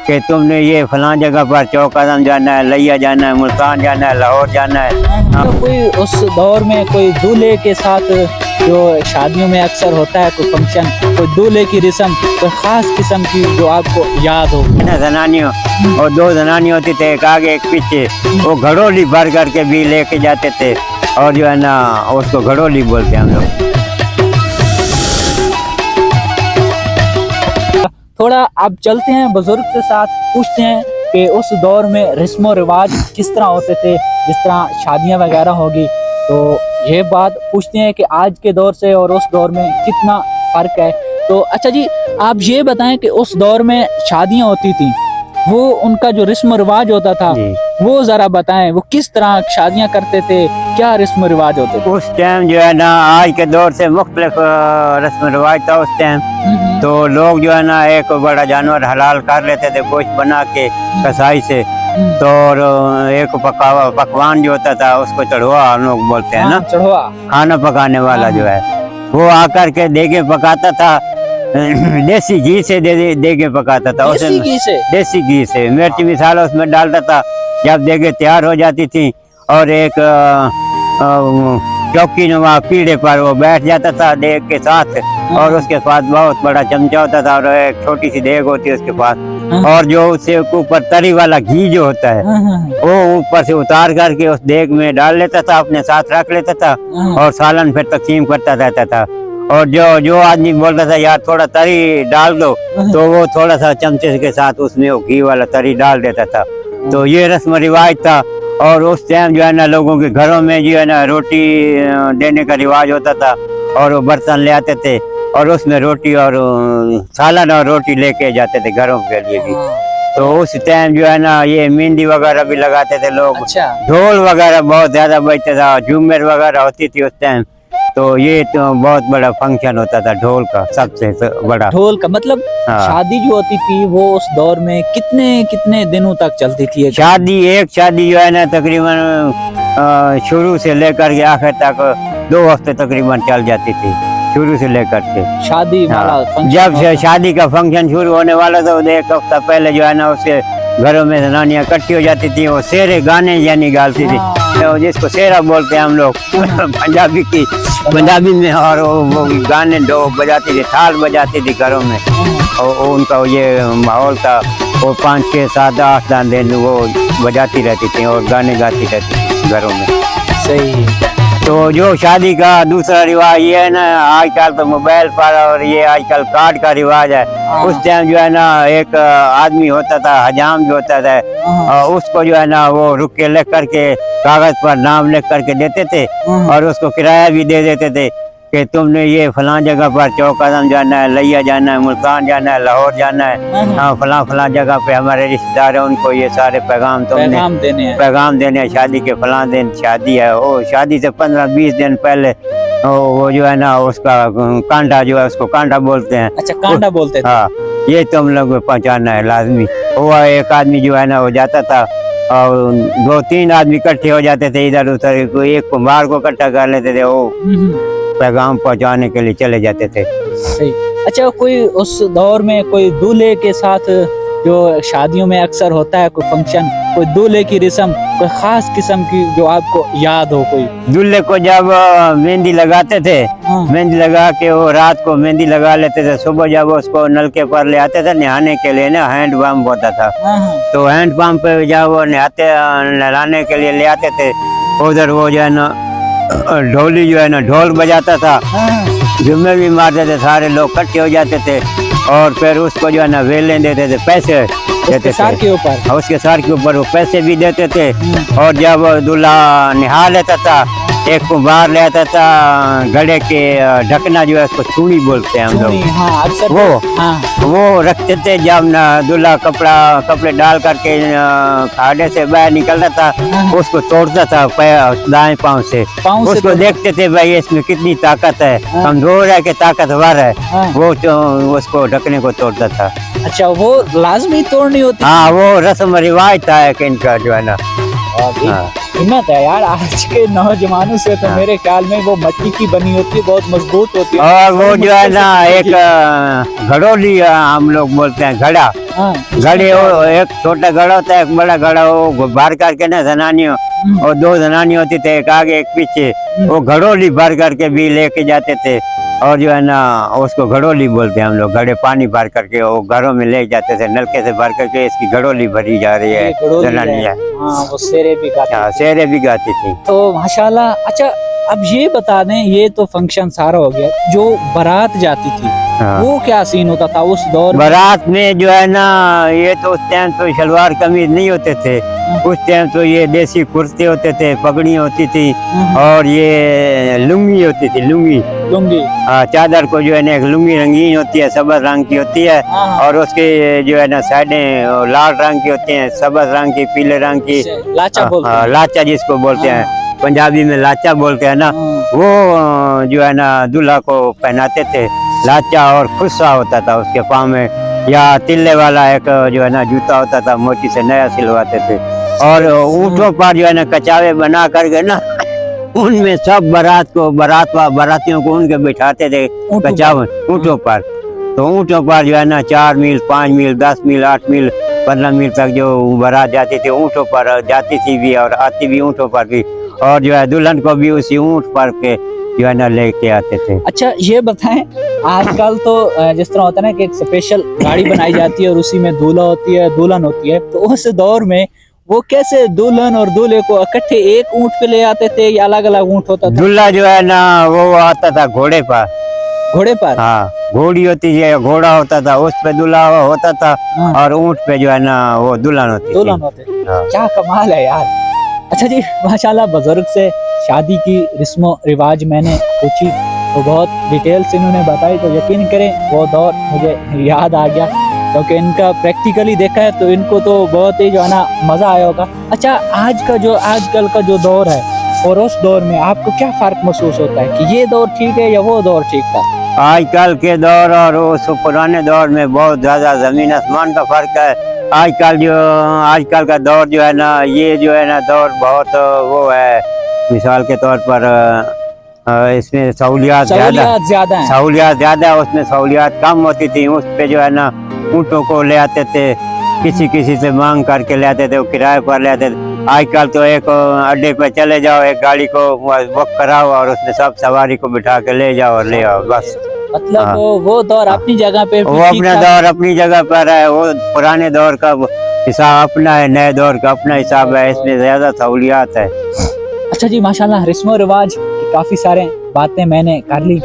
कि तुमने ये फलां जगह पर चौकदम जाना है, लिया जाना है, मुल्तान जाना है, लाहौर जाना है। तो कोई उस दौर में कोई दूल्हे के साथ जो शादियों में अक्सर होता है कोई फंक्शन, कोई दूल्हे की रस्म, कोई खास किस्म की जो आपको याद हो? जनानियों और दो जनानी होती थे, एक आगे एक पीछे, वो घड़ोली भर करके भी लेके जाते थे और जो है ना उसको घड़ोली बोलते हैं हम लोग। थोड़ा आप चलते हैं बुजुर्ग के साथ, पूछते हैं कि उस दौर में रस्म और रिवाज किस तरह होते थे, जिस तरह शादियां वगैरह होगी। तो ये बात पूछते हैं कि आज के दौर से और उस दौर में कितना फ़र्क है। तो अच्छा जी, आप ये बताएं कि उस दौर में शादियां होती थी, वो उनका जो रस्म रिवाज होता था वो ज़रा बताएं, वो किस तरह शादियां करते थे, क्या रस्म रिवाज होते थे उस टाइम? जो है ना आज के दौर से मुख्तलिफ रस्म रिवाज था उस टाइम। तो लोग जो है ना एक बड़ा जानवर हलाल कर लेते थे गोश्त बना के कसाई से, तो और एक पकवान जो होता था उसको चढ़वा हम लोग बोलते हैं ना, चढ़वा, खाना पकाने वाला जो है वो आकर के देगे पकाता था, देसी घी से देगे पकाता था। देसी घी से? देसी घी से मिर्च मसाला उसमें डालता था। जब देगे तैयार हो जाती थी और एक चौकी नुमा पीढ़े पर वो बैठ जाता था देग के साथ, और उसके पास बहुत बड़ा चमचा होता था और एक छोटी सी देग होती है उसके पास, और जो उससे ऊपर तरी वाला घी जो होता है वो ऊपर से उतार करके उस देग में डाल लेता था, अपने साथ रख लेता था और सालन फिर तकसीम करता रहता था। और जो आदमी बोलता था यार थोड़ा तरी डाल दो, तो वो थोड़ा सा चमचे के साथ उसमें वो घी वाला तरी डाल देता था। तो ये रस्म रिवाज था। और उस टाइम जो है ना लोगों के घरों में जो है ना रोटी देने का रिवाज होता था, और वो बर्तन ले आते थे और उसमें रोटी और सालन और रोटी लेके जाते थे घरों के लिए भी। तो उस टाइम जो है ना ये मेहंदी वगैरह भी लगाते थे लोग। अच्छा। ढोल वगैरह बहुत ज्यादा बजता था, झूमर वगैरह होती थी उस टाइम। तो ये तो बहुत बड़ा फंक्शन होता था ढोल का, सबसे बड़ा ढोल का मतलब। हाँ। शादी जो होती थी वो उस दौर में कितने कितने दिनों तक चलती थी? एक शादी जो है ना तकरीबन शुरू से लेकर के आखिर तक 2 हफ्ते तकरीबन चल जाती थी, शुरू से लेकर के शादी वाला फंक्शन। जब से शादी का फंक्शन शुरू होने वाला था 1 हफ्ता पहले जो है ना उसके घरों में जनानियां इकट्ठी हो जाती थी, वो शेरे गाने यानी गालती थी, तो जिसको शेरा बोलते हैं हम लोग पंजाबी में। और वो गाने बजाती थी, थाल बजाती थी घरों में, और उनका ये माहौल था। वो 5, 6, 7, 8 दिन वो बजाती रहती थी और गाने गाती रहती थी घरों में। सही। तो जो शादी का दूसरा रिवाज ये है ना, आजकल तो मोबाइल पर और ये आजकल कार्ड का रिवाज है। उस टाइम जो है ना एक आदमी होता था, हजाम जो होता था, और उसको जो है ना वो रुके लिख करके कागज पर नाम लिख करके देते थे, और उसको किराया भी दे देते थे कि तुमने ये फलां जगह पर चौकदम जाना है, लिया जाना है, मुल्तान जाना है, लाहौर जाना है, हाँ फलां जगह पे हमारे रिश्तेदार है, उनको ये सारे पैगाम तुमने पैगाम देने हैं। शादी के फलां दिन शादी है, वो शादी से 15-20 दिन पहले वो जो है ना उसका कांटा जो है उसको कांटा बोलते हैं। अच्छा, कांटा बोलते थे। हाँ, ये तुम लोग पहुँचाना है लाजमी। वो एक आदमी जो है ना वो जाता था और 2-3 आदमी इकट्ठे हो जाते थे इधर उधर, एक कुम्हार को इकट्ठा कर लेते थे, वो पैगाम पहुंचाने के लिए चले जाते थे। सही। अच्छा, कोई उस दौर में कोई दूल्हे के साथ जो शादियों में अक्सर होता है कोई फंक्शन, कोई दूल्हे की रस्म, कोई खास किस्म की जो आपको याद हो? कोई दूल्हे को जब मेहंदी लगाते थे, मेहंदी लगा के वो रात को मेहंदी लगा लेते थे, सुबह जब उसको नलके पर ले आते थे नहाने के लिए ना, हैंड पंप होता था, तो हैंड पंप पे जब वो नहलाने के लिए ले आते थे, उधर वो जो है ना ढोली जो है ना ढोल बजाता था, जुम्मे भी मारते थे, सारे लोग इकट्ठे हो जाते थे, और फिर उसको जो है ना वेले देते थे, पैसे देते थे सर के ऊपर, उसके सर के ऊपर वो पैसे भी देते थे। और जब दूल्हा निहा लेता था, एक कुम्हार ले आता था गले के ढकना जो है उसको चूड़ी बोलते हैं हम लोग, वो रखते थे। जब ना दूल्हा कपड़े डाल करके खाड़े से बाहर निकलता था, उसको तोड़ता था दाएं पाँव से, उसको देखते थे भाई इसमें कितनी ताकत है, कमजोर है कि ताकतवर है, वो तो उसको ढकने को तोड़ता था। अच्छा, वो लाजमी तोड़नी होती? हाँ, वो रस्म रिवाज था कि इनका जो है ना वाह जी, हाँ। हिम्मत है यार आज के नौजवानों से। तो हाँ। मेरे ख्याल में वो मिट्टी की बनी होती है, बहुत मजबूत होती है। और वो जो है ना एक जी। घड़ोली हम लोग बोलते हैं घड़ा। हाँ, घड़े वो एक छोटा घड़ा होता है, एक बड़ा घड़ा, वो भर करके ना जनानियों, और दो जनानी होती थे, एक आगे एक पीछे, वो घड़ोली भर करके भी लेके जाते थे। और जो है ना उसको घड़ोली बोलते हैं हम लोग। घड़े पानी भर करके वो घरों में ले जाते थे, नलके से भर करके इसकी घड़ोली भरी जा रही है ये घड़ोली है। जनानियाँ। हाँ, वो शेरे भी गाती हाँ, थी। शेरे भी गाती थी। तो माशाल्लाह। अच्छा, अब ये बता दें, ये तो फंक्शन सारा हो गया, जो बारात जाती थी हाँ। वो क्या सीन होता था उस दौर में? बारात में जो है ना, ये तो उस टाइम तो शलवार कमीज नहीं होते थे। उस टाइम तो ये देसी कुर्ते होते थे, पगड़ी होती थी, और ये लुंगी होती थी, लुंगी। लुंगी। हाँ, चादर को जो है ना एक लुंगी रंगीन होती है, सब्ज रंग की होती है, हाँ। और उसके जो है ना साइडें लाल रंग की होती हैं, सब्ज रंग की, पीले रंग की। लाचा बोलते हाँ, हैं। लाचा जिसको बोलते हैं, पंजाबी में लाचा बोलते हैं ना। वो जो है ना दूल्हा को पहनाते थे लाचा, और खुस्सा होता था उसके पाँव में, या तिल्ले वाला एक जो है ना जूता होता था, मोची से नया सिलवाते थे। और ऊँटों पर जो है ना कचावे बना करके ना उनमें सब बारातियों को उनके बिठाते थे कचावे ऊँटों पर। तो ऊँटों पर जो है ना 4 मील 5 मील 10 मील 8 मील 15 मील तक जो बारात जाती थी, ऊँटों पर जाती थी भी और आती भी ऊँटों पर भी। और जो है दुल्हन को भी उसी ऊँट पर के जो है ना लेके आते थे। अच्छा, ये बताएं, आजकल तो जिस तरह होता है ना कि एक स्पेशल गाड़ी बनाई जाती है और उसी में दूल्हा होती है, दुल्हन होती है, तो उस दौर में वो कैसे दुल्हन और दूल्हे को इकट्ठे एक ऊँट पे ले आते थे या अलग अलग ऊँट होता था? दूल्हा जो है ना वो आता था घोड़े पर। घोड़े पर। हाँ, घोड़ी होती है, घोड़ा होता था, उस पे दूल्हा होता था, हाँ। और ऊँट पे जो है ना वो दुल्हन होती थी। दुल्हन होते थे। हाँ। क्या कमाल है यार। अच्छा जी, माशाल्लाह बुजुर्ग से शादी की रस्मों रिवाज मैंने पूछी तो बहुत डिटेल से इन्होंने बताई, तो यकीन करें वो दौर मुझे याद आ गया, क्योंकि इनका प्रैक्टिकली देखा है तो इनको तो बहुत ही जो है ना मजा आया होगा। अच्छा, आजकल का जो दौर है और उस दौर में आपको क्या फर्क महसूस होता है कि ये दौर ठीक है या वो दौर ठीक था? आजकल के दौर और उस पुराने दौर में बहुत ज्यादा जमीन आसमान का फर्क है। आजकल का दौर जो है ना, ये जो है ना दौर बहुत वो है। मिसाल के तौर पर इसमें सहूलियात ज्यादा है। सहूलियात ज्यादा है, उसमें सहूलियात कम होती थी। उस पे जो है ना ऊँटों को ले आते थे, किसी से मांग करके ले आते थे, वो किराए पर ले आते थे। आजकल तो एक अड्डे पे चले जाओ, एक गाड़ी को बुक कराओ और उसमें सब सवारी को बिठा के ले जाओ और ले आओ, बस। मतलब हाँ। वो दौर अपनी जगह पे वो अपना दौर अपनी जगह पर है। वो पुराने दौर का हिसाब अपना है, नए दौर का अपना हिसाब है, इसमें ज्यादा सहूलियात है। अच्छा जी, माशाल्लाह रस्मो रिवाज की काफी सारे बातें मैंने कर ली,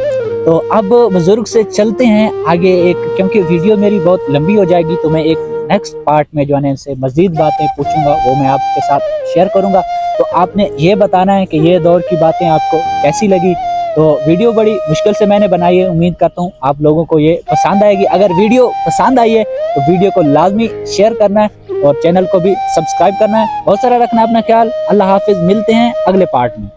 तो अब बुजुर्ग से चलते हैं आगे एक, क्योंकि वीडियो मेरी बहुत लंबी हो जाएगी, तो मैं एक नेक्स्ट पार्ट में जो है इनसे मजीद बातें पूछूंगा, वो मैं आपके साथ शेयर करूंगा। तो आपने ये बताना है कि ये दौर की बातें आपको कैसी लगी। तो वीडियो बड़ी मुश्किल से मैंने बनाई है, उम्मीद करता हूँ आप लोगों को ये पसंद आएगी। अगर वीडियो पसंद आई है तो वीडियो को लाजमी शेयर करना है और चैनल को भी सब्सक्राइब करना है। बहुत सारा रखना अपना ख्याल। अल्लाह हाफिज, मिलते हैं अगले पार्ट में।